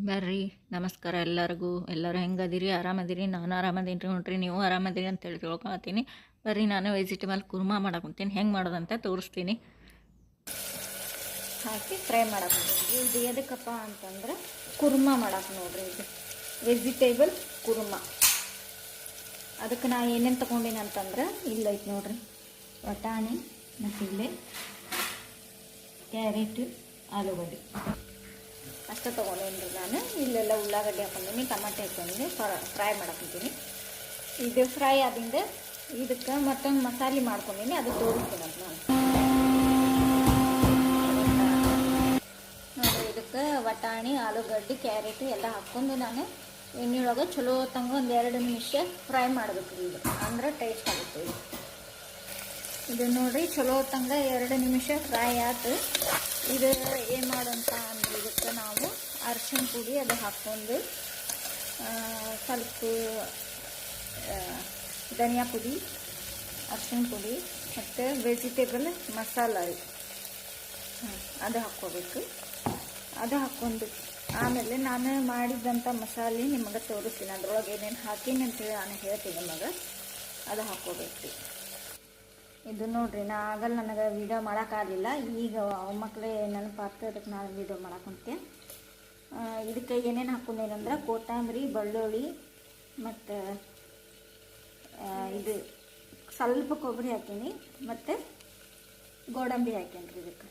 ಬರ್ರಿ ನಮಸ್ಕಾರ ಎಲ್ಲರಿಗೂ. ಎಲ್ಲರೂ ಹೆಂಗದಿರಿ? ಆರಾಮದಿರಿ? ನಾನು ಆರಾಮದೀನಿ ರೀ. ನೋಡ್ರಿ ನೀವು ಆರಾಮದಿರಿ ಅಂತೇಳಿ ತಿಳ್ಕೊತೀನಿ. ಬರ್ರಿ ನಾನು ವೆಜಿಟೇಬಲ್ ಕುರ್ಮಾ ಮಾಡಾಕೊಂತೀನಿ. ಹೆಂಗೆ ಮಾಡೋದಂತ ತೋರಿಸ್ತೀನಿ. ಹಾಕಿ ಫ್ರೈ ಮಾಡಾಕೊಂತೀನಿ. ಇದು ಎದಕ್ಕಪ್ಪ ಅಂತಂದ್ರೆ ಕುರ್ಮಾ ಮಾಡಕ್ಕೆ ನೋಡ್ರಿ. ಇದು ವೆಜಿಟೇಬಲ್ ಕುರ್ಮಾ. ಅದಕ್ಕೆ ನಾ ಏನೇನು ತೊಗೊಂಡಿನಿ ಅಂತಂದ್ರೆ ಇಲ್ಲೈತೆ ನೋಡ್ರಿ. ಬಟಾಣಿ ಮತ್ತು ಇಲ್ಲೇ ಕ್ಯಾರೆಟ್, ಆಲೂಗಡ್ಡೆ ಅಷ್ಟೇ ತೊಗೊಂಡೇನ್ರಿ ನಾನು. ಇಲ್ಲೆಲ್ಲ ಉಳ್ಳಾಗಡ್ಡೆ ಹಾಕೊಂಡಿನಿ, ಟಮಾಟೆ ಹಾಕೊಂಡಿನಿ, ಫ್ರೈ ಮಾಡಾಕೊಂತೀನಿ. ಇದು ಫ್ರೈ ಆದಿಂದ ಇದಕ್ಕೆ ಮತ್ತೊಂದು ಮಸಾಲೆ ಮಾಡ್ಕೊಂಡಿನಿ, ಅದು ತೋರಿಸ್ತೀನಿ ಅಂತ ನಾನು. ನೋಡಿರಿ, ಇದಕ್ಕೆ ಬಟಾಣಿ, ಆಲೂಗಡ್ಡೆ, ಕ್ಯಾರೆಟ್ ಎಲ್ಲ ಹಾಕ್ಕೊಂಡು ನಾನು ಎಣ್ಣೆಯೊಳಗೆ ಚಲೋ ತಂಗ ಒಂದು 2 ನಿಮಿಷ ಫ್ರೈ ಮಾಡಬೇಕು. ಇದು ಅಂದ್ರೆ ಟೇಸ್ಟ್ ಆಗುತ್ತೆ. ಇದು ನೋಡಿರಿ, ಚಲೋ ತಂಗ 2 ನಿಮಿಷ ಫ್ರೈ ಆಯ್ತು. ಇದು ಏನು ಮಾಡೋಂತ ಅಂದ್ರೆ ಇದಕ್ಕೆ ನಾವು ಅರಿಶಿಣ ಪುಡಿ ಅದು ಹಾಕ್ಕೊಂಡು ಸ್ವಲ್ಪ ಧನಿಯಾ ಪುಡಿ, ಅರಿಶಿಣ ಪುಡಿ ಮತ್ತು ವೆಜಿಟೇಬಲ್ ಮಸಾಲ ಅದು ಹಾಕ್ಕೋಬೇಕು. ಅದು ಹಾಕ್ಕೊಂಡು ಆಮೇಲೆ ನಾನು ಮಾಡಿದಂಥ ಮಸಾಲೆ ನಿಮಗೆ ತೋರಿಸ್ತೀನಿ. ಅದ್ರೊಳಗೆ ಏನೇನು ಹಾಕೀನಿ ಅಂತೇಳಿ ನಾನು ಹೇಳ್ತೀನಿ ನಿಮಗೆ. ಅದು ಹಾಕ್ಕೋಬೇಕು. ಇದು ನೋಡ್ರಿ, ಆಗಲ್ಲ ನನಗೆ ವೀಡಿಯೋ ಮಾಡೋಕ್ಕಾಗಲಿಲ್ಲ. ಈಗ ಮಕ್ಕಳೇ ನೆನಪಾಗ್ತದೆ, ಅದಕ್ಕೆ ನಾನು ವೀಡಿಯೋ ಮಾಡಾಕೊಂತೆ. ಇದಕ್ಕೆ ಏನೇನು ಹಾಕ್ಕೊಂಡೇನಂದ್ರೆ ಕೊತ್ತಂಬರಿ, ಬೆಳ್ಳುಳ್ಳಿ ಮತ್ತು ಇದು ಸ್ವಲ್ಪ ಕೊಬ್ಬರಿ ಹಾಕೀನಿ ಮತ್ತು ಗೋಡಂಬಿ ಹಾಕೇನ್ರಿ ಇದಕ್ಕೆ.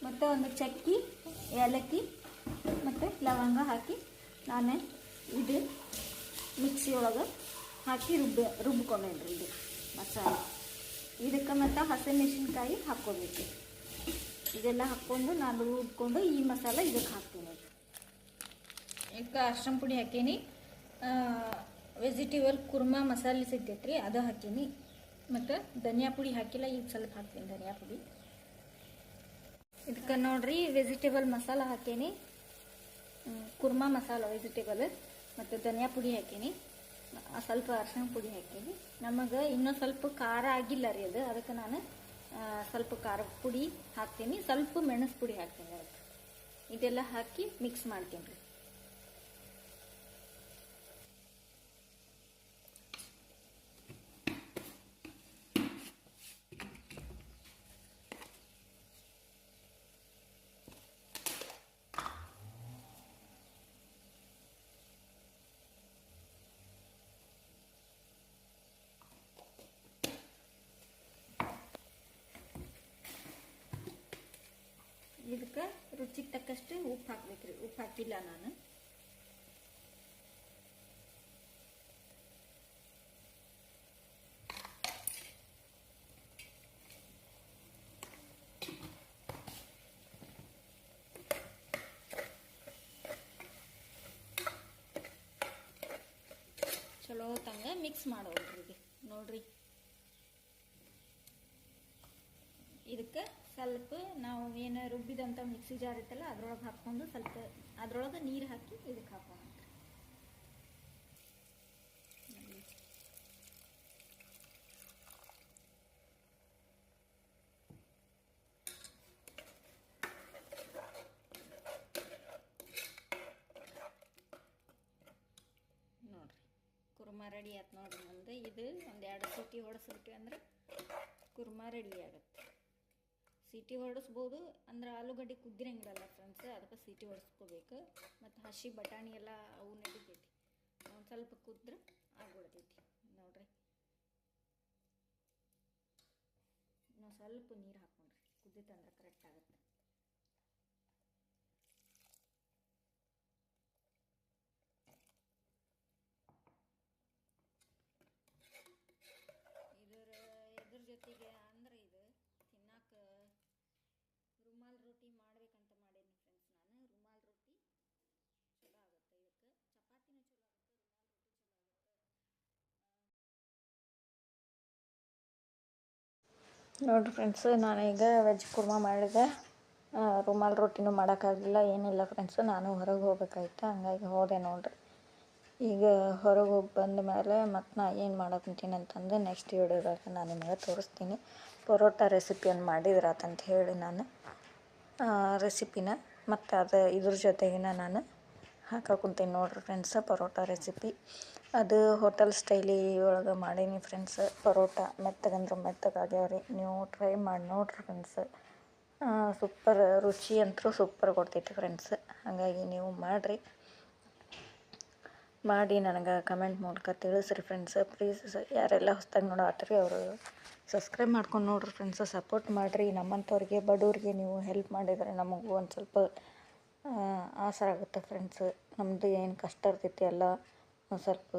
ಮತ್ತು ಒಂದು ಚಕ್ಕಿ, ಏಲಕ್ಕಿ ಮತ್ತು ಲವಂಗ ಹಾಕಿ ನಾನು ಇದು ಮಿಕ್ಸಿ ಒಳಗೆ ಹಾಕಿ ರುಬ್ಕೊಂಡೇನ್ರಿ ಇದು ಮಸಾಲೆ. ಇದಕ್ಕೆ ಮತ್ತು ಹಸಿಮೆಣಸಿನ್ಕಾಯಿ ಹಾಕ್ಕೋಬೇಕು. ಇದೆಲ್ಲ ಹಾಕ್ಕೊಂಡು ನಾನು ರುಬ್ಕೊಂಡು ಈ ಮಸಾಲೆ ಇದಕ್ಕೆ ಹಾಕ್ತೀನಿ. ಇದಕ್ಕೆ ಅರಿಶಿಣ ಪುಡಿ ಹಾಕೀನಿ, ವೆಜಿಟೇಬಲ್ ಕುರ್ಮಾ ಮಸಾಲೆ ಸಿಗ್ತೈತ್ರಿ ಅದು ಹಾಕೀನಿ, ಮತ್ತು ಧನಿಯಾ ಪುಡಿ ಹಾಕಿಲ್ಲ, ಈಗ ಸ್ವಲ್ಪ ಹಾಕ್ತೀನಿ ಧನಿಯಾ ಪುಡಿ. ಇದಕ್ಕೆ ನೋಡ್ರಿ ವೆಜಿಟೇಬಲ್ ಮಸಾಲ ಹಾಕೀನಿ, ಕುರ್ಮಾ ಮಸಾಲ ವೆಜಿಟೇಬಲ್ ಮತ್ತು ಧನಿಯಾ ಪುಡಿ ಹಾಕೀನಿ, ಸ್ವಲ್ಪ ಅರಿಶಿಣ ಪುಡಿ ಹಾಕೀನಿ. ನಮಗೆ ಇನ್ನೂ ಸ್ವಲ್ಪ ಖಾರ ಆಗಿಲ್ಲ ರೀ ಅದು, ಅದಕ್ಕೆ ನಾನು ಸ್ವಲ್ಪ ಖಾರ ಪುಡಿ ಹಾಕ್ತೀನಿ, ಸ್ವಲ್ಪ ಮೆಣಸು ಪುಡಿ ಹಾಕ್ತೀನಿ ಅದಕ್ಕೆ. ಇದೆಲ್ಲ ಹಾಕಿ ಮಿಕ್ಸ್ ಮಾಡ್ತೀನಿ ರೀ. ಇದಕ್ಕೆ ರುಚಿಗೆ ತಕ್ಕಷ್ಟು ಉಪ್ಪು ಹಾಕ್ಬೇಕ್ರಿ. ಉಪ್ಪು ಹಾಕಿಲ್ಲ ನಾನು. ಚಲೋ ತಂಗ ಮಿಕ್ಸ್ ಮಾಡೋದ್ರಿ. ಇದು ನೋಡ್ರಿ, ಇದಕ್ಕೆ ಸ್ವಲ್ಪ ನಾವು ಏನು ರುಬ್ಬಿದಂಥ ಮಿಕ್ಸಿ ಜಾರ್ ಇತ್ತಲ್ಲ ಅದ್ರೊಳಗೆ ಹಾಕ್ಕೊಂಡು ಸ್ವಲ್ಪ ಅದ್ರೊಳಗೆ ನೀರು ಹಾಕಿ ಇದಕ್ಕೆ ಹಾಕೋಣ. ನೋಡ್ರಿ, ಕುರ್ಮಾ ರೆಡಿ ಆಯ್ತು ನೋಡ್ರಿ. ನಮ್ದು ಇದು ಒಂದು 2 ಸೀಟಿ ಹೊಡೆಸ್ಬಿಟ್ವಿ ಅಂದ್ರೆ ಕುರ್ಮಾ ರೆಡಿ ಆಗುತ್ತೆ. ಸೀಟಿ ಹೊಡೆಸ್ಬೋದು ಅಂದ್ರೆ ಆಲೂಗಡ್ಡೆ ಕುದ್ದಿರಂಗಿಲ್ಲ ಫ್ರೆಂಡ್ಸ್, ಅದಕ್ಕೆ ಸೀಟಿ ಹೊಡೆಸ್ಕೋಬೇಕು. ಮತ್ತು ಹಸಿ ಬಟಾಣಿ ಎಲ್ಲ ಅವು ನಡಿತೈತಿ, ಒಂದು ಸ್ವಲ್ಪ ಕುದ್ರೆ ಆಗ್ಬಿಡ್ತೈತಿ. ನೋಡ್ರಿ, ನಾವು ಸ್ವಲ್ಪ ನೀರು ಹಾಕ್ಕೊಂಡ್ರಿ ಕುದ್ದಿತ್ತಂದ್ರೆ ಕರೆಕ್ಟ್ ಆಗುತ್ತೆ. ಎದ್ರ ಜೊತೆಗೆ ಅಂದ್ರೆ ಇದು ತಿನ್ನಕ್ಕೆ ರುಮಾಲ್ ರೋಟಿ ಮಾಡ್ಬೇಕಂತ ಮಾಡೀನಿ ಫ್ರೆಂಡ್ಸ್ ನಾನು. ರುಮಾಲ್ ರೋಟಿ ಚಲೋ ಆಗುತ್ತೆ, ಇದಕ್ಕೆ ಚಪಾತಿನೂ ಚಲೋ ಆಗುತ್ತೆ, ರುಮಾಲ್ ರೋಟಿ ಚಲೋ ಆಗುತ್ತೆ. ನೋಡಿರಿ ಫ್ರೆಂಡ್ಸ್, ನಾನೀಗ ವೆಜ್ ಕುರ್ಮಾ ಮಾಡಿದೆ. ರುಮಾಲ್ ರೋಟಿನೂ ಮಾಡೋಕ್ಕಾಗಲಿಲ್ಲ, ಏನಿಲ್ಲ ಫ್ರೆಂಡ್ಸು. ನಾನು ಹೊರಗೆ ಹೋಗ್ಬೇಕಾಯ್ತು, ಹಂಗಾಗಿ ಹೋದೆ ನೋಡಿರಿ. ಈಗ ಹೊರಗೆ ಹೋಗಿ ಬಂದ ಮೇಲೆ ಮತ್ತು ನಾ ಏನು ಮಾಡಕ್ಕಂತೀನಿ ಅಂತಂದು ನೆಕ್ಸ್ಟ್ ವಿಡಿಯೋದಾಗ ನಾನು ನಿಮಗೆ ತೋರಿಸ್ತೀನಿ. ಪರೋಟ ರೆಸಿಪಿಯನ್ನು ಮಾಡಿದ್ರಾತಂತ ಹೇಳಿ ನಾನು ರೆಸಿಪಿನ ಮತ್ತು ಅದು ಇದ್ರ ಜೊತೆಗಿನ ನಾನು ಹಾಕುಂತೀನಿ ನೋಡಿರಿ ಫ್ರೆಂಡ್ಸ ಪರೋಟ ರೆಸಿಪಿ. ಅದು ಹೋಟೆಲ್ ಸ್ಟೈಲಿ ಒಳಗೆ ಮಾಡೀನಿ ಫ್ರೆಂಡ್ಸ್. ಪರೋಟ ಮೆತ್ತಗಂದ್ರೆ ಮೆತ್ತಗಾಗ್ಯಾವ್ರಿ. ನೀವು ಟ್ರೈ ಮಾಡಿ ನೋಡಿರಿ ಫ್ರೆಂಡ್ಸ್. ಸೂಪರ್ ರುಚಿ ಅಂತೂ ಸೂಪರ್ ಕೊಡ್ತೈತಿ ಫ್ರೆಂಡ್ಸ್. ಹಾಗಾಗಿ ನೀವು ಮಾಡಿರಿ, ಮಾಡಿ ನನಗೆ ಕಮೆಂಟ್ ಮೂಲಕ ತಿಳಿಸ್ರಿ ಫ್ರೆಂಡ್ಸ್. ಪ್ಲೀಸ್ ಯಾರೆಲ್ಲ ಹೊಸ್ದಾಗಿ ನೋಡಾತ್ರಿ ಅವರು ಸಬ್ಸ್ಕ್ರೈಬ್ ಮಾಡ್ಕೊಂಡು ನೋಡಿರಿ ಫ್ರೆಂಡ್ಸ್. ಸಪೋರ್ಟ್ ಮಾಡಿರಿ. ನಮ್ಮಂಥವ್ರಿಗೆ ಬಡವ್ರಿಗೆ ನೀವು ಹೆಲ್ಪ್ ಮಾಡಿದರೆ ನಮಗೂ ಒಂದು ಸ್ವಲ್ಪ ಆಸರ ಆಗುತ್ತೆ ಫ್ರೆಂಡ್ಸ್. ನಮ್ಮದು ಏನು ಕಷ್ಟ ಇರ್ತೈತಿ ಎಲ್ಲ ಒಂದು ಸ್ವಲ್ಪ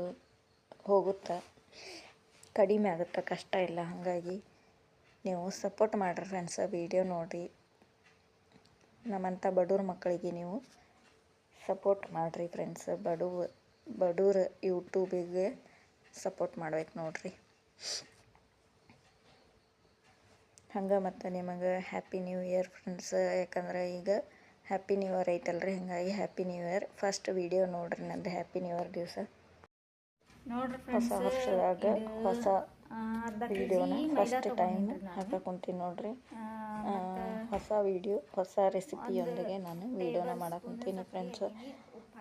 ಹೋಗುತ್ತೆ, ಕಡಿಮೆ ಆಗುತ್ತೆ ಕಷ್ಟ ಎಲ್ಲ. ಹಾಗಾಗಿ ನೀವು ಸಪೋರ್ಟ್ ಮಾಡಿರಿ ಫ್ರೆಂಡ್ಸ್. ವೀಡಿಯೋ ನೋಡಿ ನಮ್ಮಂಥ ಬಡವ್ರ ಮಕ್ಕಳಿಗೆ ನೀವು ಸಪೋರ್ಟ್ ಮಾಡಿರಿ ಫ್ರೆಂಡ್ಸ್. ಬಡವ್ರ ಯೂಟ್ಯೂಬಿಗೆ ಸಪೋರ್ಟ್ ಮಾಡ್ಬೇಕು ನೋಡಿರಿ. ಹಂಗೆ ಮತ್ತು ನಿಮಗೆ ಹ್ಯಾಪಿ ನ್ಯೂ ಇಯರ್ ಫ್ರೆಂಡ್ಸ್. ಯಾಕಂದ್ರೆ ಈಗ ಹ್ಯಾಪಿ ನ್ಯೂ ಇಯರ್ ಐತಲ್ರಿ, ಹಾಗಾಗಿ happy new year. First video ನೋಡಿರಿ ನಂದು ಹ್ಯಾಪಿ ನ್ಯೂ ಇಯರ್ ದಿವಸ. ನೋಡಿರಿ ಹೊಸ ವರ್ಷದಾಗ ಹೊಸ ವಿಡಿಯೋನ ಫಸ್ಟ್ ಟೈಮ್ ಹಾಕುಂತೀನಿ ನೋಡಿರಿ. ಹೊಸ ವಿಡಿಯೋ ಹೊಸ ರೆಸಿಪಿಯೊಂದಿಗೆ ನಾನು ವಿಡಿಯೋನ ಮಾಡಾಕುಂತೀನಿ ಫ್ರೆಂಡ್ಸ್.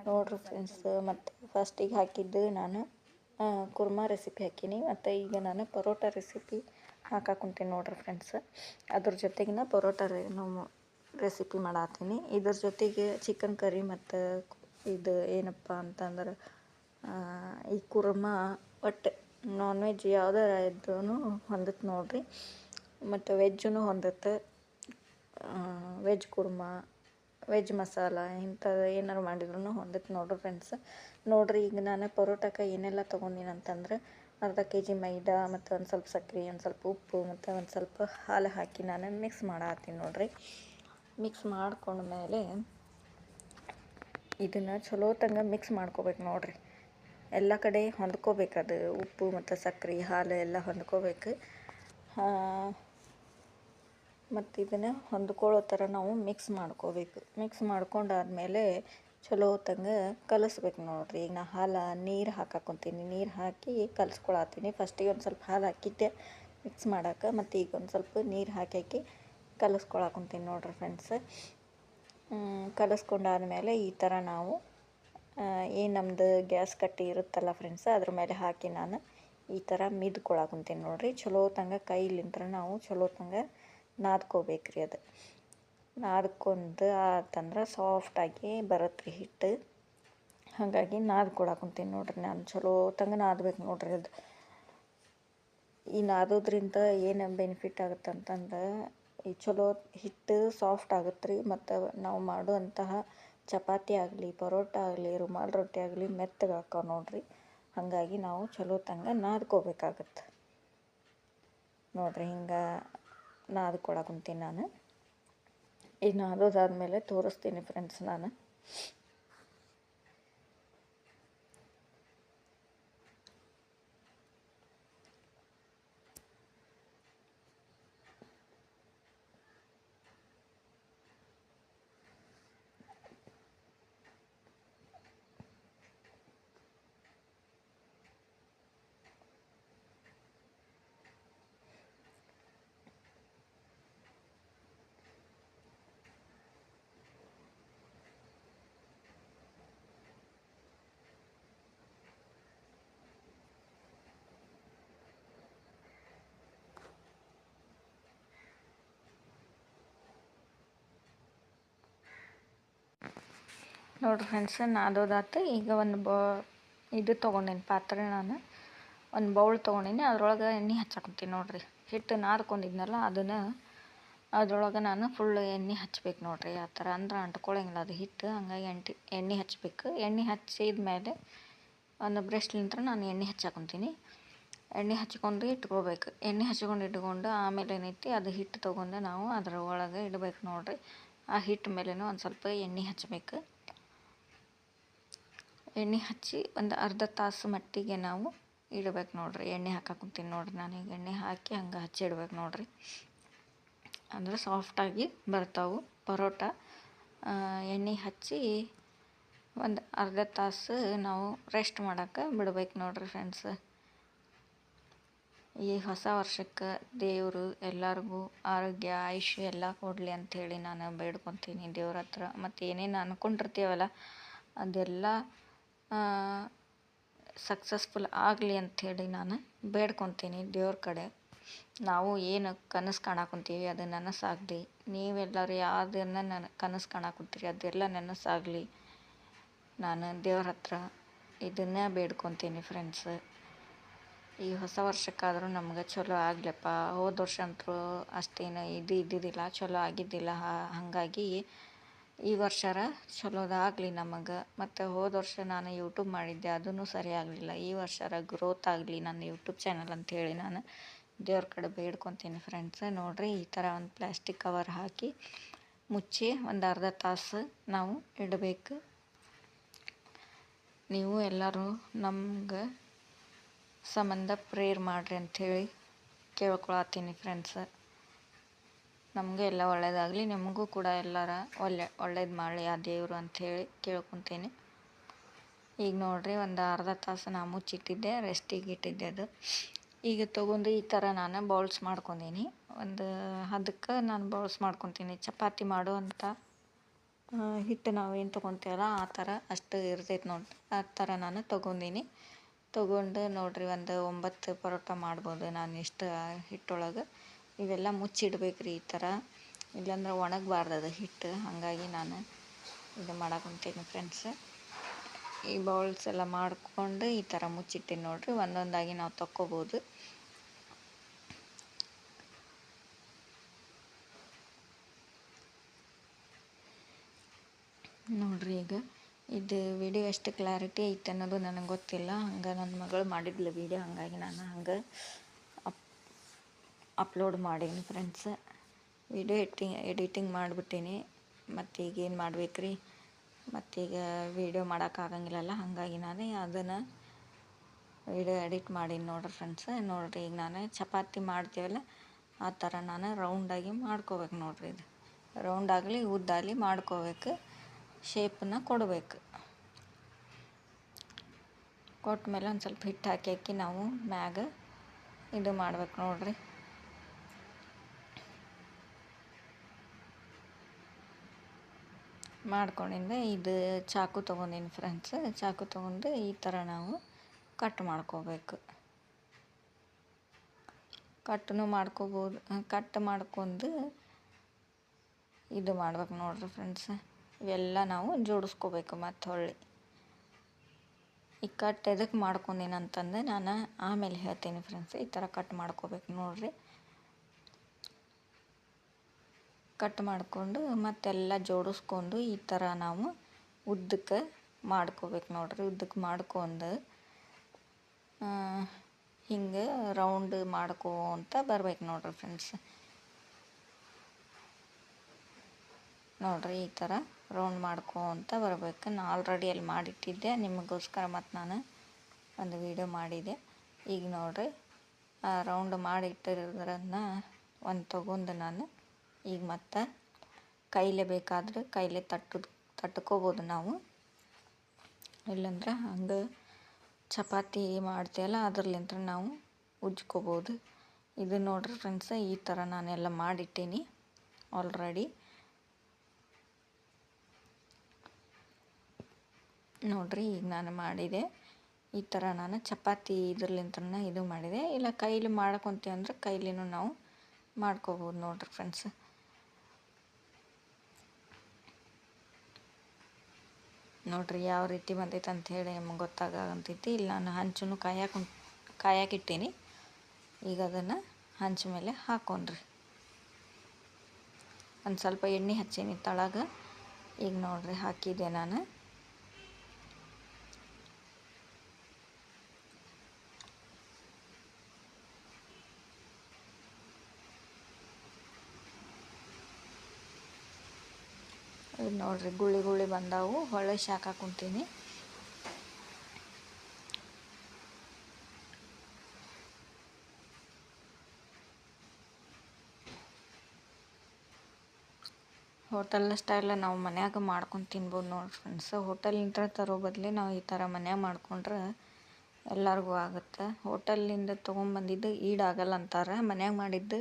ನೋಡಿರಿ ಫ್ರೆಂಡ್ಸ್, ಮತ್ತು ಫಸ್ಟಿಗೆ ಹಾಕಿದ್ದು ನಾನು ಕುರ್ಮಾ ರೆಸಿಪಿ ಹಾಕೀನಿ, ಮತ್ತು ಈಗ ನಾನು ಪರೋಟ ರೆಸಿಪಿ ಹಾಕುಂತೀನಿ ನೋಡಿರಿ ಫ್ರೆಂಡ್ಸ್. ಅದ್ರ ಜೊತೆಗಿನ ಪರೋಟ ರೆಸಿಪಿ ಮಾಡತ್ತೀನಿ. ಇದ್ರ ಜೊತೆಗೆ ಚಿಕನ್ ಕರಿ ಮತ್ತು ಇದು ಏನಪ್ಪ ಅಂತಂದ್ರೆ ಈ ಕುರ್ಮಾ ಒಟ್ಟು ನಾನ್ ವೆಜ್ ಯಾವ್ದಾರ ಇದ್ರೂ ಹೊಂದತ್ತೆ ನೋಡಿರಿ, ಮತ್ತು ವೆಜ್ಜೂ ಹೊಂದತ್ತೆ. ವೆಜ್ ಕುರ್ಮಾ, ವೆಜ್ ಮಸಾಲ ಇಂಥದ್ದು ಏನಾರು ಮಾಡಿದ್ರೂ ಹೊಂದತ್ತೆ ನೋಡಿರಿ ಫ್ರೆಂಡ್ಸ್. ನೋಡಿರಿ ಈಗ ನಾನು ಪರೋಟಕ್ಕೆ ಏನೆಲ್ಲ ತೊಗೊಂಡಿನಿ ಅಂತಂದ್ರೆ ಅರ್ಧ kg ಮೈದಾ ಮತ್ತು ಒಂದು ಸ್ವಲ್ಪ ಸಕ್ಕರೆ, ಒಂದು ಸ್ವಲ್ಪ ಉಪ್ಪು ಮತ್ತು ಒಂದು ಸ್ವಲ್ಪ ಹಾಲು ಹಾಕಿ ನಾನು ಮಿಕ್ಸ್ ಮಾಡತ್ತೀನಿ ನೋಡಿರಿ. ಮಿಕ್ಸ್ ಮಾಡ್ಕೊಂಡ್ಮೇಲೆ ಇದನ್ನು ಚಲೋ ತಂಗ ಮಿಕ್ಸ್ ಮಾಡ್ಕೋಬೇಕು ನೋಡಿರಿ. ಎಲ್ಲ ಕಡೆ ಹೊಂದ್ಕೋಬೇಕು, ಅದು ಉಪ್ಪು ಮತ್ತು ಸಕ್ಕರೆ ಹಾಲು ಎಲ್ಲ ಹೊಂದ್ಕೋಬೇಕು. ಮತ್ತು ಇದನ್ನು ಹೊಂದ್ಕೊಳ್ಳೋ ಥರ ನಾವು ಮಿಕ್ಸ್ ಮಾಡ್ಕೋಬೇಕು. ಮಿಕ್ಸ್ ಮಾಡ್ಕೊಂಡಾದ್ಮೇಲೆ ಚಲೋ ತಂಗ ಕಲಿಸ್ಬೇಕು ನೋಡಿರಿ. ಈಗ ನಾ ನೀರು ಹಾಕುಂತೀನಿ. ನೀರು ಹಾಕಿ ಕಲಿಸ್ಕೊಳತ್ತೀನಿ. ಫಸ್ಟಿಗೆ ಒಂದು ಸ್ವಲ್ಪ ಹಾಲು ಹಾಕಿದ್ದೆ ಮಿಕ್ಸ್ ಮಾಡೋಕೆ, ಮತ್ತು ಈಗ ಒಂದು ಸ್ವಲ್ಪ ನೀರು ಹಾಕಿ ಕಲಿಸ್ಕೊಳಕುಂತೀನಿ ನೋಡಿರಿ ಫ್ರೆಂಡ್ಸ್. ಕಲಿಸ್ಕೊಂಡಾದ್ಮೇಲೆ ಈ ಥರ ನಾವು ಏನು ನಮ್ಮದು ಗ್ಯಾಸ್ ಕಟ್ಟಿ ಇರುತ್ತಲ್ಲ ಫ್ರೆಂಡ್ಸ್, ಅದ್ರ ಮೇಲೆ ಹಾಕಿ ನಾನು ಈ ಥರ ಮಿದ್ಕೊಳಕುಂತೀನಿ ನೋಡಿರಿ. ಚಲೋ ತಂಗ ಕೈಲಿಂತ್ರ ನಾವು ಚಲೋ ತಂಗ ನಾದ್ಕೋಬೇಕ್ರಿ. ಅದು ನಾದ್ಕೊಂಡು ಆತಂದ್ರೆ ಸಾಫ್ಟಾಗಿ ಬರುತ್ತೆ ಹಿಟ್ಟು. ಹಾಗಾಗಿ ನಾದ್ಕೊಳಕುಂತೀನಿ ನೋಡಿರಿ. ನಾನು ಚಲೋ ತಂಗ ನಾದ್ಬೇಕು ನೋಡಿರಿ. ಅದು ಈ ನಾದೋದ್ರಿಂದ ಏನು ಬೆನಿಫಿಟ್ ಆಗುತ್ತೆ ಅಂತಂದ್ರೆ ಈ ಚಲೋ ಹಿಟ್ಟು ಸಾಫ್ಟ್ ಆಗುತ್ತೆ ರೀ. ಮತ್ತು ನಾವು ಮಾಡುವಂತಹ ಚಪಾತಿ ಆಗಲಿ, ಪರೋಟ ಆಗಲಿ, ರುಮಾಲ್ ರೊಟ್ಟಿ ಆಗಲಿ ಮೆತ್ತಗೆ ಹಾಕಾವ ನೋಡಿರಿ. ಹಾಗಾಗಿ ನಾವು ಚಲೋ ತಂಗ ನಾದ್ಕೋಬೇಕಾಗತ್ತೆ ನೋಡಿರಿ. ಹಿಂಗೆ ನಾದ್ಕೊಳಕುಂತೀನಿ ನಾನು. ಈಗ ನಾದೋದಾದ್ಮೇಲೆ ತೋರಿಸ್ತೀನಿ ಫ್ರೆಂಡ್ಸ್ ನಾನು. ನೋಡಿರಿ ಫ್ರೆಂಡ್ಸ್, ನಾದೋದಾತು. ಈಗ ಒಂದು ಇದು ತೊಗೊಂಡೇನಿ ಪಾತ್ರೆ. ನಾನು ಒಂದು ಬೌಲ್ ತೊಗೊಂಡಿನಿ, ಅದ್ರೊಳಗೆ ಎಣ್ಣೆ ಹಚ್ಚಾಕುಂತೀನಿ ನೋಡಿರಿ. ಹಿಟ್ಟು ನಾದ್ಕೊಂಡಿದ್ನಲ್ಲ ಅದನ್ನು ಅದ್ರೊಳಗೆ ನಾನು ಫುಲ್ ಎಣ್ಣೆ ಹಚ್ಬೇಕು ನೋಡಿರಿ. ಆ ಥರ ಅಂದ್ರೆ ಅಂಟ್ಕೊಳಂಗಿಲ್ಲ ಅದು ಹಿಟ್ಟು. ಹಂಗಾಗಿ ಎಣ್ಣೆ ಹಚ್ಬೇಕು. ಎಣ್ಣೆ ಹಚ್ಚಿದ ಮೇಲೆ ಒಂದು ಬ್ರಷ್ಲಿಂತ್ರ ನಾನು ಎಣ್ಣೆ ಹಚ್ಚಾಕುಂತೀನಿ. ಎಣ್ಣೆ ಹಚ್ಕೊಂಡು ಇಟ್ಕೋಬೇಕು. ಎಣ್ಣೆ ಹಚ್ಕೊಂಡು ಇಟ್ಕೊಂಡು ಆಮೇಲೆ ಏನೈತಿ ಅದು ಹಿಟ್ಟು ತೊಗೊಂಡು ನಾವು ಅದ್ರ ಒಳಗೆ ಇಡಬೇಕು ನೋಡಿರಿ. ಆ ಹಿಟ್ಟು ಮೇಲೇನೂ ಒಂದು ಸ್ವಲ್ಪ ಎಣ್ಣೆ ಹಚ್ಚಬೇಕು. ಎಣ್ಣೆ ಹಚ್ಚಿ ಒಂದು ಅರ್ಧ ತಾಸು ಮಟ್ಟಿಗೆ ನಾವು ಇಡಬೇಕು ನೋಡಿರಿ. ಎಣ್ಣೆ ಹಾಕಾಕುಂತೀನಿ ನೋಡಿರಿ. ನಾನೀಗ ಎಣ್ಣೆ ಹಾಕಿ ಹಂಗೆ ಹಚ್ಚಿಡ್ಬೇಕು ನೋಡಿರಿ. ಅಂದರೆ ಸಾಫ್ಟಾಗಿ ಬರ್ತಾವೆ ಪರೋಟ. ಎಣ್ಣೆ ಹಚ್ಚಿ ಒಂದು ಅರ್ಧ ತಾಸು ನಾವು ರೆಸ್ಟ್ ಮಾಡೋಕ್ಕೆ ಬಿಡ್ಬೇಕು ನೋಡಿರಿ ಫ್ರೆಂಡ್ಸ್. ಈ ಹೊಸ ವರ್ಷಕ್ಕೆ ದೇವರು ಎಲ್ಲರಿಗೂ ಆರೋಗ್ಯ ಆಯುಷ್ಯ ಎಲ್ಲ ಕೊಡಲಿ ಅಂಥೇಳಿ ನಾನು ಬೇಡ್ಕೊತೀನಿ ದೇವ್ರ ಹತ್ರ. ಮತ್ತು ಏನೇನು ಅಂದ್ಕೊಂಡಿರ್ತೀವಲ್ಲ ಅದೆಲ್ಲ ಸಕ್ಸಸ್ಫುಲ್ ಆಗಲಿ ಅಂಥೇಳಿ ನಾನು ಬೇಡ್ಕೊತೀನಿ ದೇವ್ರ ಕಡೆ. ನಾವು ಏನು ಕನಸು ಕಾಣಕೊಂತೀವಿ ಅದು ನನಸಾಗಲಿ, ನೀವೆಲ್ಲರೂ ಯಾವುದನ್ನು ಕನಸು ಕಾಣಕತ್ತೀರಿ ಅದೆಲ್ಲ ನನಸಾಗಲಿ. ನಾನು ದೇವ್ರ ಹತ್ರ ಇದನ್ನೇ ಬೇಡ್ಕೊತೀನಿ ಫ್ರೆಂಡ್ಸ್. ಈ ಹೊಸ ವರ್ಷಕ್ಕಾದರೂ ನಮ್ಗೆ ಚಲೋ ಆಗಲಪ್ಪ. ಹೋದ ವರ್ಷ ಅಂತೂ ಅಷ್ಟೇನು ಇದ್ದಿದ್ದಿಲ್ಲ, ಚಲೋ ಆಗಿದ್ದಿಲ್ಲ. ಹಾಗಾಗಿ ಈ ವರ್ಷರ ಚಲೋದಾಗಲಿ ನಮಗೆ. ಮತ್ತು ಹೋದ ವರ್ಷ ನಾನು ಯೂಟ್ಯೂಬ್ ಮಾಡಿದ್ದೆ, ಅದೂ ಸರಿ ಆಗಲಿಲ್ಲ. ಈ ವರ್ಷರ ಗ್ರೋತ್ ಆಗಲಿ ನನ್ನ ಯೂಟ್ಯೂಬ್ ಚಾನಲ್ ಅಂಥೇಳಿ ನಾನು ದೇವ್ರ ಕಡೆ ಬೇಡ್ಕೊತೀನಿ ಫ್ರೆಂಡ್ಸ್. ನೋಡಿರಿ, ಈ ಥರ ಒಂದು ಪ್ಲ್ಯಾಸ್ಟಿಕ್ ಕವರ್ ಹಾಕಿ ಮುಚ್ಚಿ ಒಂದು ಅರ್ಧ ತಾಸು ನಾವು ಇಡಬೇಕು. ನೀವು ಎಲ್ಲರೂ ನಮ್ಗೆ ಸಂಬಂಧ ಪ್ರೇಯರ್ ಮಾಡಿರಿ ಅಂಥೇಳಿ ಕೇಳ್ಕೊಳತ್ತೀನಿ ಫ್ರೆಂಡ್ಸ್. ನಮಗೂ ಎಲ್ಲ ಒಳ್ಳೆಯದಾಗಲಿ, ನಿಮಗೂ ಕೂಡ ಎಲ್ಲರ ಒಳ್ಳೇದು ಮಾಡಲಿ ಆ ದೇವರು ಅಂಥೇಳಿ ಕೇಳ್ಕೊತೀನಿ. ಈಗ ನೋಡಿರಿ, ಒಂದು ಅರ್ಧ ತಾಸು ನಾ ಮುಚ್ಚಿಟ್ಟಿದ್ದೆ, ರೆಸ್ಟಿಗೆ ಇಟ್ಟಿದ್ದೆ. ಅದು ಈಗ ತೊಗೊಂಡು ಈ ಥರ ನಾನು ಬೌಲ್ಸ್ ಮಾಡ್ಕೊಂಡೀನಿ. ಅದಕ್ಕೆ ನಾನು ಬೌಲ್ಸ್ ಮಾಡ್ಕೊತೀನಿ. ಚಪಾತಿ ಮಾಡುವಂಥ ಹಿಟ್ಟು ನಾವೇನು ತೊಗೊತೀವಲ್ಲ ಆ ಥರ ಅಷ್ಟು ಇರ್ತೈತೆ ನೋಡಿ, ಆ ಥರ ನಾನು ತೊಗೊಂಡೀನಿ. ತೊಗೊಂಡು ನೋಡಿರಿ, ಒಂದು 9 ಪರೋಟ ಮಾಡ್ಬೋದು ನಾನು ಇಷ್ಟು ಹಿಟ್ಟೊಳಗೆ. ಇವೆಲ್ಲ ಮುಚ್ಚಿಡ್ಬೇಕ್ರಿ ಈ ಥರ, ಇಲ್ಲಾಂದ್ರೆ ಒಣಗಬಾರ್ದು ಅದು ಹಿಟ್ಟು. ಹಾಗಾಗಿ ನಾನು ಇದು ಮಾಡಕೊಂತೀನಿ ಫ್ರೆಂಡ್ಸ್. ಈ ಬೌಲ್ಸ್ ಎಲ್ಲ ಮಾಡಿಕೊಂಡು ಈ ಥರ ಮುಚ್ಚಿಟ್ಟಿನಿ ನೋಡಿರಿ. ಒಂದೊಂದಾಗಿ ನಾವು ತಕ್ಕೋಬೋದು. ನೋಡಿರಿ, ಈಗ ಇದು ವಿಡಿಯೋ ಎಷ್ಟು ಕ್ಲಾರಿಟಿ ಐತೆ ಅನ್ನೋದು ನನಗೆ ಗೊತ್ತಿಲ್ಲ. ಹಂಗೆ ನನ್ನ ಮಗಳು ಮಾಡಿದ್ಲು ವಿಡಿಯೋ, ಹಾಗಾಗಿ ನಾನು ಹಂಗೆ ಅಪ್ಲೋಡ್ ಮಾಡೀನಿ ಫ್ರೆಂಡ್ಸ್. Video editing ಮಾಡಿಬಿಟ್ಟೀನಿ. ಮತ್ತೀಗ ಏನು ಮಾಡ್ಬೇಕ್ರಿ, ಮತ್ತೀಗ ವಿಡಿಯೋ ಮಾಡೋಕ್ಕಾಗಂಗಿಲ್ಲಲ್ಲ, ಹಾಗಾಗಿ ನಾನು ಅದನ್ನು ವಿಡಿಯೋ ಎಡಿಟ್ ಮಾಡೀನಿ ನೋಡಿರಿ ಫ್ರೆಂಡ್ಸ್. ನೋಡಿರಿ, ಈಗ ನಾನು ಚಪಾತಿ ಮಾಡ್ತೀವಲ್ಲ ಆ ಥರ ನಾನು ರೌಂಡಾಗಿ ಮಾಡ್ಕೋಬೇಕು ನೋಡಿರಿ. ಇದು ರೌಂಡಾಗಲಿ ಉದ್ದಾಗಲಿ ಮಾಡ್ಕೋಬೇಕು, ಶೇಪನ್ನ ಕೊಡಬೇಕು. ಕೊಟ್ಟ ಮೇಲೆ ಒಂದು ಸ್ವಲ್ಪ ಹಿಟ್ಟು ಹಾಕಿ ನಾವು ಮ್ಯಾಗ ಇದು ಮಾಡ್ಬೇಕು ನೋಡಿರಿ. ಮಾಡ್ಕೊಂಡಿಂದ ಇದು ಚಾಕು ತೊಗೊಂಡಿನಿ ಫ್ರೆಂಡ್ಸ್. ಚಾಕು ತೊಗೊಂಡು ಈ ಥರ ನಾವು ಕಟ್ ಮಾಡ್ಕೋಬೇಕು. ಕಟ್ಟನ್ನು ಮಾಡ್ಕೋಬೋದು. ಕಟ್ ಮಾಡ್ಕೊಂಡು ಇದು ಮಾಡ್ಬೇಕು ನೋಡಿರಿ ಫ್ರೆಂಡ್ಸ್. ಇವೆಲ್ಲ ನಾವು ಜೋಡಿಸ್ಕೋಬೇಕು. ಮತ್ತು ಹೊಳ್ಳಿ ಈ ಕಟ್ ಎದಕ್ಕೆ ಮಾಡ್ಕೊಂಡೀನಿ ಅಂತಂದು ನಾನು ಆಮೇಲೆ ಹೇಳ್ತೀನಿ ಫ್ರೆಂಡ್ಸ್. ಈ ಥರ ಕಟ್ ಮಾಡ್ಕೋಬೇಕು ನೋಡಿರಿ. ಕಟ್ ಮಾಡಿಕೊಂಡು ಮತ್ತೆಲ್ಲ ಜೋಡಿಸ್ಕೊಂಡು ಈ ಥರ ನಾವು ಉದ್ದಕ್ಕೆ ಮಾಡ್ಕೋಬೇಕು ನೋಡಿರಿ. ಉದ್ದಕ್ಕೆ ಮಾಡ್ಕೊಂಡು ಹಿಂಗೆ ರೌಂಡ್ ಮಾಡ್ಕೋತ ಬರ್ಬೇಕು ನೋಡಿರಿ ಫ್ರೆಂಡ್ಸ್. ನೋಡಿರಿ, ಈ ಥರ ರೌಂಡ್ ಮಾಡ್ಕೋತ ಬರಬೇಕು. ನಾನು ಆಲ್ರೆಡಿ ಅಲ್ಲಿ ಮಾಡಿಟ್ಟಿದ್ದೆ ನಿಮಗೋಸ್ಕರ, ಮತ್ತು ನಾನು ಒಂದು ವಿಡಿಯೋ ಮಾಡಿದ್ದೆ. ಈಗ ನೋಡಿರಿ, ರೌಂಡ್ ಮಾಡಿಟ್ಟಿರೋದ್ರನ್ನ ಒಂದು ತೊಗೊಂಡು ನಾನು ಈಗ ಮತ್ತು ಕೈಲೇ ಬೇಕಾದರೆ ಕೈಲೇ ತಟ್ಕೋಬೋದು ನಾವು. ಇಲ್ಲಾಂದ್ರೆ ಹಂಗೆ ಚಪಾತಿ ಮಾಡ್ತೀವಲ್ಲ ಅದ್ರಲ್ಲಿಂದ ನಾವು ಉಜ್ಕೋಬೋದು. ಇದು ನೋಡಿರಿ ಫ್ರೆಂಡ್ಸ್, ಈ ಥರ ನಾನೆಲ್ಲ ಮಾಡಿಟ್ಟೀನಿ ಆಲ್ರೆಡಿ. ನೋಡಿರಿ, ಈಗ ನಾನು ಮಾಡಿದೆ ಈ ಥರ. ನಾನು ಚಪಾತಿ ಇದ್ರಲ್ಲಿಂದ ಇದು ಮಾಡಿದೆ. ಇಲ್ಲ ಕೈಲಿ ಮಾಡ್ಕೊತೀವಿ ಅಂದ್ರೆ ಕೈಲಿನೂ ನಾವು ಮಾಡ್ಕೋಬೋದು ನೋಡಿರಿ ಫ್ರೆಂಡ್ಸ್. ನೋಡಿರಿ ಯಾವ ರೀತಿ ಬಂದೈತೆ ಅಂಥೇಳಿ ನಿಮಗೆ ಗೊತ್ತಾಗಂತೈತಿ. ಇಲ್ಲಿ ನಾನು ಹಂಚನ್ನು ಕಾಯಕ್ಕಿಟ್ಟೀನಿ. ಈಗ ಅದನ್ನು ಹಂಚ ಮೇಲೆ ಹಾಕೊಂಡ್ರಿ. ಒಂದು ಸ್ವಲ್ಪ ಎಣ್ಣೆ ಹಚ್ಚೀನಿ ತಳಗ. ಈಗ ನೋಡಿರಿ ಹಾಕಿದ್ದೆ ನಾನು. ನೋಡಿರಿ, ಗುಳಿ ಬಂದಾವು. ಹೊಳ್ಳೆ ಶಾಖ ಹಾಕೊಂತೀನಿ. ಹೋಟೆಲ್ ಸ್ಟೈಲ್ ನಾವು ಮನ್ಯಾಗ ಮಾಡ್ಕೊಂಡು ತಿನ್ಬೋದು ನೋಡಿರಿ ಫ್ರೆಂಡ್ಸ್. ಹೋಟೆಲಿಂದ ತರೋ ಬದಲು ನಾವು ಈ ಥರ ಮನ್ಯಾಗ ಮಾಡ್ಕೊಂಡ್ರೆ ಎಲ್ಲರಿಗೂ ಆಗುತ್ತೆ. ಹೋಟೆಲ್ಲಿಂದ ತೊಗೊಂಬಂದಿದ್ದು ಈಡಾಗಲ್ಲ ಅಂತಾರೆ, ಮನ್ಯಾಗ ಮಾಡಿದ್ದು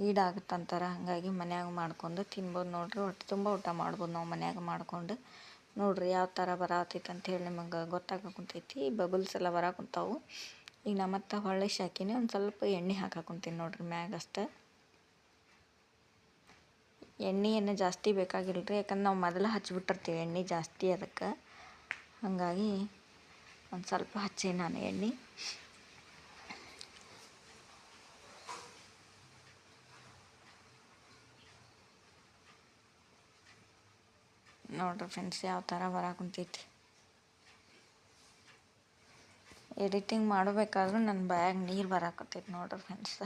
ಈಡಾಗುತ್ತಂತಾರೆ. ಹಾಗಾಗಿ ಮನ್ಯಾಗ ಮಾಡ್ಕೊಂಡು ತಿನ್ಬೋದು ನೋಡಿರಿ. ಹೊಟ್ಟೆ ತುಂಬ ಊಟ ಮಾಡ್ಬೋದು ನಾವು ಮನ್ಯಾಗ ಮಾಡ್ಕೊಂಡು. ನೋಡಿರಿ ಯಾವ ಥರ ಬರತೈತೆ ಅಂಥೇಳಿ ನಿಮಗೆ ಗೊತ್ತಾಗಕುಂತೈತಿ. ಬಬಲ್ಸ್ ಎಲ್ಲ ಬರಾಕುಂತಾವು. ಈಗ ನಾ ಮತ್ತೆ ಹೊಳ್ಳಿ ಶಾಕಿನಿ ಒಂದು ಸ್ವಲ್ಪ ಎಣ್ಣೆ ಹಾಕಾಕುಂತೀನಿ ನೋಡಿರಿ ಮ್ಯಾಗ ಅಷ್ಟೆ. ಎಣ್ಣೆಯನ್ನು ಜಾಸ್ತಿ ಬೇಕಾಗಿಲ್ಲ ರೀ, ಯಾಕಂದ್ರೆ ನಾವು ಮೊದಲು ಹಚ್ಬಿಟ್ಟಿರ್ತೀವಿ ಎಣ್ಣೆ ಜಾಸ್ತಿ ಅದಕ್ಕೆ. ಹಾಗಾಗಿ ಒಂದು ಸ್ವಲ್ಪ ಹಚ್ಚಿ ನಾನು ಎಣ್ಣೆ. ನೋಡಿರಿ ಫ್ರೆಂಡ್ಸ್ ಯಾವ ಥರ ಬರಾಕುಂತೈತಿ. ಎಡಿಟಿಂಗ್ ಮಾಡಬೇಕಾದ್ರೂ ನನ್ನ ಬಾಯಾಗ ನೀರು ಬರಾಕತ್ತೈತಿ ನೋಡಿರಿ ಫ್ರೆಂಡ್ಸ್.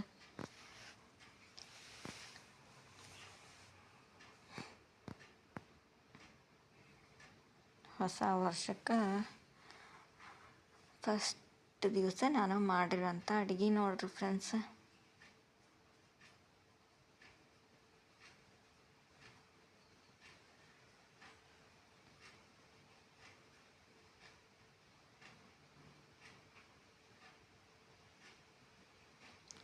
ಹೊಸ ವರ್ಷಕ್ಕೆ ಫಸ್ಟ್ ದಿವಸ ನಾನು ಮಾಡಿರೋಂಥ ಅಡುಗೆ ನೋಡಿರಿ ಫ್ರೆಂಡ್ಸ್.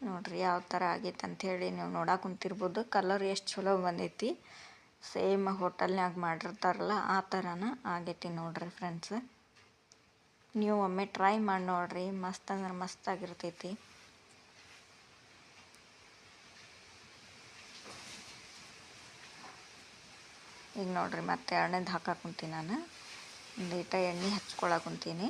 ನೋಡಿರಿ ಯಾವ ಥರ ಆಗೈತೆ ಅಂಥೇಳಿ ನೀವು ನೋಡಕ್ಕೆ ಕುಂತಿರ್ಬೋದು. ಕಲರ್ ಎಷ್ಟು ಚಲೋ ಬಂದೈತಿ, ಸೇಮ್ ಹೋಟೆಲ್ನಾಗ ಮಾಡಿರ್ತಾರಲ್ಲ ಆ ಥರನ ಆಗೈತಿ ನೋಡಿರಿ ಫ್ರೆಂಡ್ಸ್. ನೀವು ಒಮ್ಮೆ ಟ್ರೈ ಮಾಡಿ ನೋಡಿರಿ, ಮಸ್ತ್ ಅಂದ್ರೆ ಮಸ್ತ್ ಆಗಿರ್ತೈತಿ. ಈಗ ನೋಡಿರಿ ಮತ್ತೆ ಎರಡನೇದು ಹಾಕಾಕುಂತೀನಿ ನಾನು. ಒಂದು ಈಟ ಎಣ್ಣೆ ಹಚ್ಕೊಳಕುಂತೀನಿ.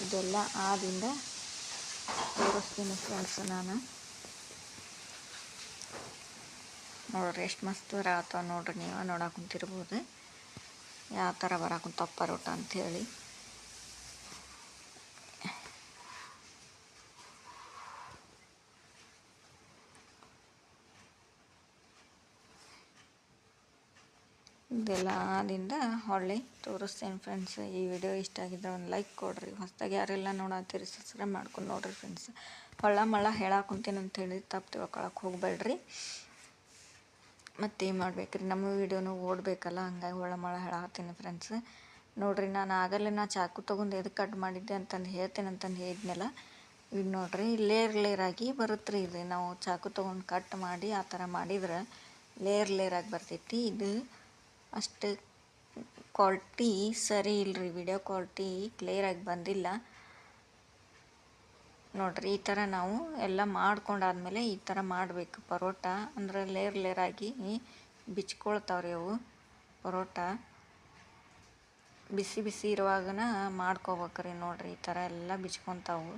ಇದೆಲ್ಲ ಆದಿಂದ ತೋರಿಸ್ತೀನಿ ಫ್ರೆಂಡ್ಸ್ ನಾನು. ನೋಡಿರಿ ಎಷ್ಟು ಮಸ್ತ್ ಬರಾಕತ್ತಾವ ನೋಡಿರಿ, ನೀವು ನೋಡಕ್ಕೆ ಕುಂತಿರ್ಬೋದು ಯಾವ ಥರ ಬರಾಕುಂತಾವ ಪರೋಟ ಅಂಥೇಳಿ. ಇದೆಲ್ಲ ಆದಿಂದ ಹೊಳ್ಳಿ ತೋರಿಸ್ತೇನೆ ಫ್ರೆಂಡ್ಸ್. ಈ ವಿಡಿಯೋ ಇಷ್ಟ ಆಗಿದ್ರೆ ಒಂದು ಲೈಕ್ ಕೊಡಿರಿ. ಹೊಸದಾಗಿ ಯಾರೆಲ್ಲ ನೋಡತ್ತೀರಿ ಸಬ್ಸ್ಕ್ರೈಬ್ ಮಾಡ್ಕೊಂಡು ನೋಡಿರಿ ಫ್ರೆಂಡ್ಸ್. ಮಳ್ಳ ಹೇಳಾಕುಂತೀನಿ ಅಂಥೇಳಿ ತಪ್ಪು ತಿಳ್ಕೊಳಕ್ಕೆ ಹೋಗಬೇಡ್ರಿ. ಮತ್ತೇನು ಮಾಡ್ಬೇಕ್ರಿ, ನಮ್ಮ ವೀಡಿಯೋನು ಓಡಬೇಕಲ್ಲ, ಹಂಗಾಗಿ ಮಳ ಹೇಳತ್ತೀನಿ ಫ್ರೆಂಡ್ಸ್. ನೋಡಿರಿ ನಾನು ಆಗಲೇ ಚಾಕು ತೊಗೊಂಡು ಎದಕ್ಕೆ ಕಟ್ ಮಾಡಿದ್ದೆ ಅಂತಂದು ಹೇಳ್ತೇನೆ ಅಂತಂದು ಹೇಳಿದ್ನಲ್ಲ. ಈಗ ನೋಡಿರಿ ಲೇರಾಗಿ ಬರುತ್ತೆ ರೀ. ಇದು ನಾವು ಚಾಕು ತೊಗೊಂಡು ಕಟ್ ಮಾಡಿ ಆ ಥರ ಮಾಡಿದ್ರೆ ಲೇರಾಗಿ ಬರ್ತೈತಿ. ಇದು ಅಷ್ಟು ಕ್ವಾಲಿಟಿ ಸರಿ ಇಲ್ಲರಿ, ವಿಡಿಯೋ ಕ್ವಾಲಿಟಿ ಕ್ಲಿಯರಾಗಿ ಬಂದಿಲ್ಲ ನೋಡಿರಿ. ಈ ಥರ ನಾವು ಎಲ್ಲ ಮಾಡ್ಕೊಂಡಾದ್ಮೇಲೆ ಈ ಥರ ಮಾಡಬೇಕು ಪರೋಟ. ಅಂದ್ರೆ ಲೇರಾಗಿ ಬಿಚ್ಕೊಳ್ತಾವ್ರಿ ಅವು ಪರೋಟ. ಬಿಸಿ ಇರುವಾಗನ ಮಾಡ್ಕೋಬೇಕ್ರಿ. ನೋಡಿರಿ ಈ ಥರ ಎಲ್ಲ ಬಿಚ್ಕೊತಾವು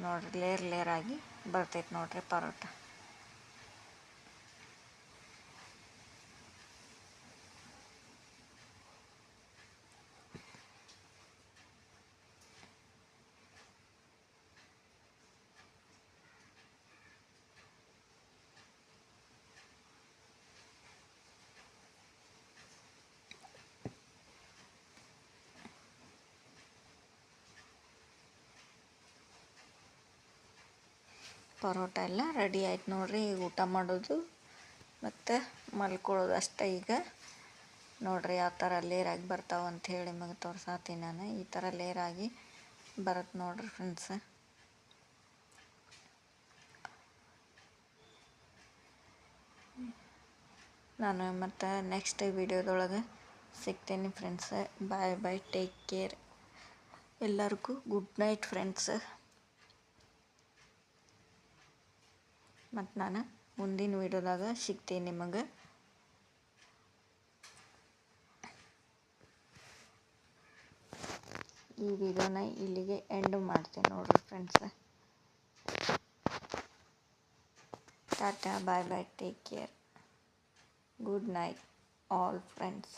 ನೋಡಿರಿ, ಲೇರಾಗಿ ಬರ್ತೈತೆ ನೋಡಿರಿ ಪರೋಟ. ಪರೋಟ ಎಲ್ಲ ರೆಡಿ ಆಯ್ತು ನೋಡಿರಿ. ಈಗ ಊಟ ಮಾಡೋದು ಮತ್ತು ಮಲ್ಕೊಳ್ಳೋದು ಅಷ್ಟೇ ಈಗ. ನೋಡಿರಿ ಯಾವ ಥರ ಲೇರಾಗಿ ಬರ್ತಾವೆ ಅಂಥೇಳಿ ನಿಮಗೆ ತೋರ್ಸಾತೀನಿ ನಾನು. ಈ ಥರ ಲೇರಾಗಿ ಬರುತ್ತೆ ನೋಡಿರಿ ಫ್ರೆಂಡ್ಸ್. ನಾನು ಮತ್ತು ನೆಕ್ಸ್ಟ್ ವಿಡಿಯೋದೊಳಗೆ ಸಿಗ್ತೇನೆ ಫ್ರೆಂಡ್ಸ್. ಬಾಯ್, ಟೇಕ್ ಕೇರ್. ಎಲ್ಲರಿಗೂ ಗುಡ್ ನೈಟ್ ಫ್ರೆಂಡ್ಸ್. ಮತ್ತು ನಾನು ಮುಂದಿನ ವಿಡಿಯೋದಾಗ ಸಿಗ್ತೀನಿ ನಿಮಗೆ. ಈ ವಿಡಿಯೋನ ಇಲ್ಲಿಗೆ ಎಂಡ್ ಮಾಡ್ತೀನಿ ನೋಡಿರಿ friends. Tata, bye, take care, good night all friends.